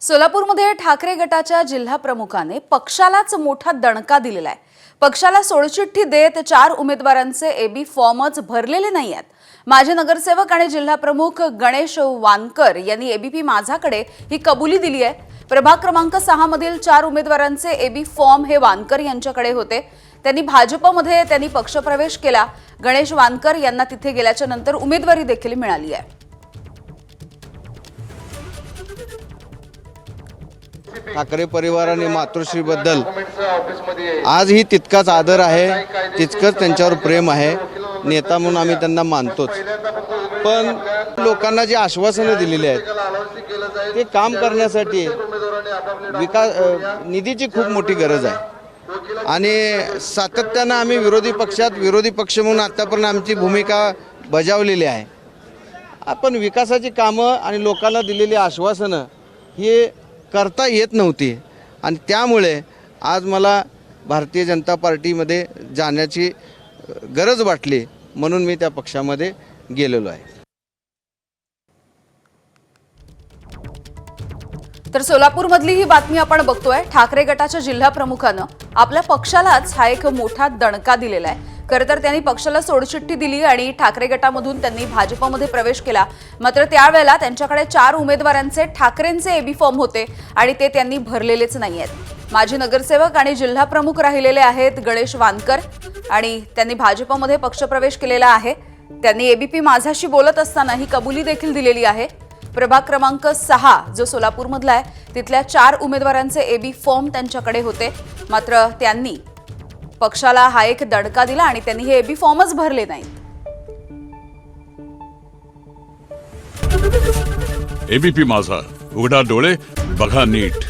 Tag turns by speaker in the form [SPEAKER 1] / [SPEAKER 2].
[SPEAKER 1] सोलापूरमध्ये ठाकरे गटाच्या जिल्हा प्रमुखाने पक्षालाच मोठा दणका दिलेला आहे। पक्षाला सोडचिठ्ठी देत 4 उमेदवारांचे एबी फॉर्मच भरलेले नाही आहेत। माजी नगरसेवक आणि जिल्हा प्रमुख गणेश वानकर यांनी एबीपी माझाकडे ही कबुली दिली आहे। प्रभाग क्रमांक 6 मधील 4 उमेदवारांचे एबी फॉर्म हे वानकर यांच्याकडे होते। त्यांनी भाजपमध्ये पक्षप्रवेश केला। गणेश वानकर यांना तिथे गेल्याच्या नंतर उमेदवारी देखील मिळाली आहे।
[SPEAKER 2] ठाकरे परिवाराने मातोश्रीबद्दल आजही तितकाच आदर आहे, तितकंच त्यांच्यावर प्रेम आहे। नेता म्हणून आम्ही त्यांना मानतोच, पण लोकांना जी आश्वासनं दिलेली आहेत ते काम करण्यासाठी विकास निधीची खूप मोठी गरज आहे आणि सातत्यानं आम्ही विरोधी पक्ष म्हणून आतापर्यंत आमची भूमिका बजावलेली आहे। आपण विकासाची कामं आणि लोकांना दिलेली आश्वासनं हे करता येत नव्हती आणि त्यामुळे आज मला भारतीय जनता पार्टीमध्ये जाण्याची गरज वाटली, म्हणून मी त्या पक्षामध्ये गेलेलो आहे।
[SPEAKER 1] तर सोलापूरमधली ही बातमी आपण बघतोय। ठाकरे गटाच्या जिल्हा प्रमुखानं आपल्या पक्षालाच हा एक मोठा दणका दिलेला आहे। खरं तर त्यांनी पक्षाला सोडचिठ्ठी दिली आणि ठाकरे गटामधून त्यांनी भाजपमध्ये प्रवेश केला। मात्र त्यावेळेला त्यांच्याकडे 4 उमेदवारांचे ठाकरेंचे एबी फॉर्म होते आणि ते त्यांनी भरलेलेच नाही आहेत। माजी नगरसेवक आणि जिल्हा प्रमुख राहिलेले आहेत गणेश वानकर आणि त्यांनी भाजपमध्ये पक्षप्रवेश केलेला आहे। त्यांनी एबीपी माझाशी बोलत असताना ही कबुली देखील दिलेली आहे। प्रभाग क्रमांक 6 जो सोलापूरमधला आहे तिथल्या 4 उमेदवारांचे एबी फॉर्म त्यांच्याकडे होते। मात्र त्यांनी पक्षाला हा एक दणका दिला आणि त्यांनी हे एबी फॉर्मच भरले नाहीत।
[SPEAKER 3] एबीपी माझा, उघडा डोळे बघा नीट।